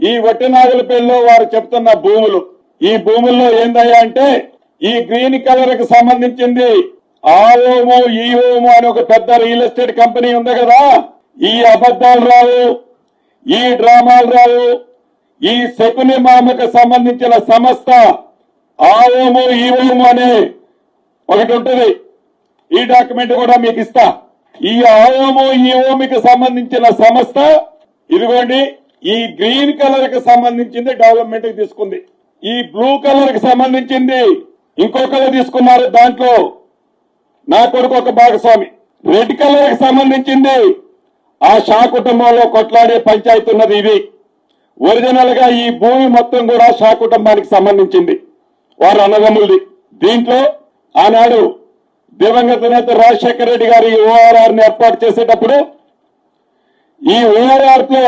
ఈ వట్టినాగులపల్లిలో వారు చెప్తున్న భూములు, ఈ భూముల్లో ఏందయ్యా అంటే ఈ గ్రీన్ కలర్ కి సంబంధించింది ఆఓమో ఈఓమో అని ఒక పెద్ద రియల్ ఎస్టేట్ కంపెనీ ఉంది కదా. ఈ అబద్ధాలు రావు, ఈ డ్రామాలు రావు. ఈ శకుని మామకు సంబంధించిన సంస్థ ఆఓమో ఈఓమో అనే ఒకటి ఉంటుంది. ఈ డాక్యుమెంట్ కూడా మీకు ఇస్తా. ఈ ఆఓమో ఈఓమికి సంబంధించిన సంస్థ ఇదిగోండి, ఈ గ్రీన్ కలర్ కి సంబంధించింది డెవలప్మెంట్ కి తీసుకుంది. ఈ బ్లూ కలర్ కి సంబంధించింది ఇంకొకరు తీసుకున్నారు. దాంట్లో నా కొడుకు ఒక భాగస్వామి. రెడ్ కలర్ కి సంబంధించింది ఆ షా కుటుంబంలో కొట్లాడే పంచాయతీ ఉన్నది. ఇది ఒరిజినల్ గా ఈ భూమి మొత్తం కూడా షా కుటుంబానికి సంబంధించింది, వారు అన్నదమ్ములది. దీంట్లో ఆనాడు దివంగత నేత రాజశేఖర రెడ్డి గారు ఈ ఓఆర్ఆర్ ని ఏర్పాటు చేసేటప్పుడు ఈ ఓఆర్ఆర్ లో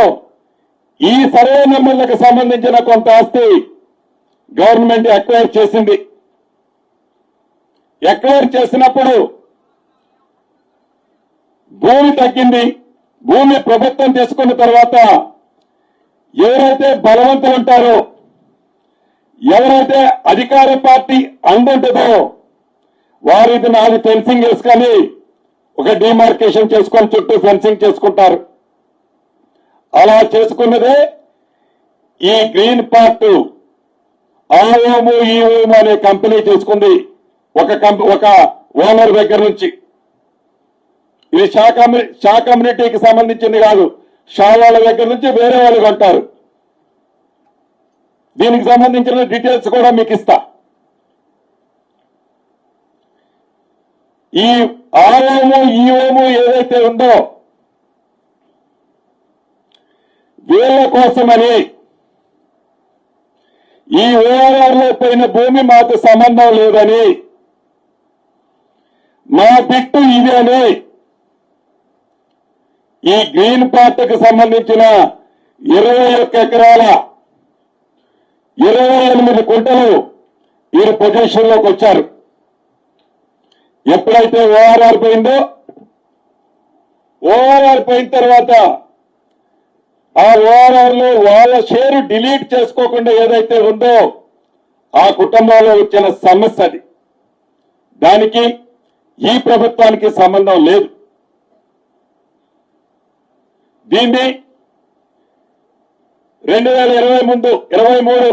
ఈ సర్వే నెంబర్లకు సంబంధించిన కొంత ఆస్తి గవర్నమెంట్ ఎక్వైర్ చేసింది. ఎక్వైర్ చేసినప్పుడు భూమి తగ్గింది. భూమి ప్రభుత్వం తీసుకున్న తర్వాత ఎవరైతే బలవంతులు ఉంటారో, ఎవరైతే అధికార పార్టీ అండుంటుందో వారు ఇది నాది ఫెన్సింగ్ వేసుకొని ఒక డిమార్కేషన్ చేసుకొని చుట్టూ ఫెన్సింగ్ చేసుకుంటారు. అలా చేసుకున్నదే ఈ గ్రీన్ పార్ట్ ఆఓము ఈఓము అనే కంపెనీ చేసుకుంది ఒక ఓనర్ దగ్గర నుంచి. ఇది షా కమ్యూనిటీకి సంబంధించింది కాదు, షా వాళ్ళ దగ్గర నుంచి వేరే వాళ్ళు కొంటారు. దీనికి సంబంధించిన డీటెయిల్స్ కూడా మీకు ఇస్తా. ఈ ఆఓము ఈఓము ఏదైతే ఉందో వీళ్ళ కోసమని ఈ ఓఆర్ఆర్ లో పోయిన భూమి మాకు సంబంధం లేదని, మా బిట్టు ఇదేని ఈ గ్రీన్ పార్టీకి సంబంధించిన 21 ఎకరాల 28 కుంటలు వీరు పొజిషన్ లోకి వచ్చారు. ఎప్పుడైతే ఓఆర్ఆర్ పోయిందో, ఓఆర్ఆర్ పోయిన తర్వాత ఆ ఓఆర్ఆర్ లో వాళ్ళ షేరు డిలీట్ చేసుకోకుండా ఏదైతే ఉందో ఆ కుటుంబంలో వచ్చిన సమస్య అది. దానికి ఈ ప్రభుత్వానికి సంబంధం లేదు. దీన్ని 2023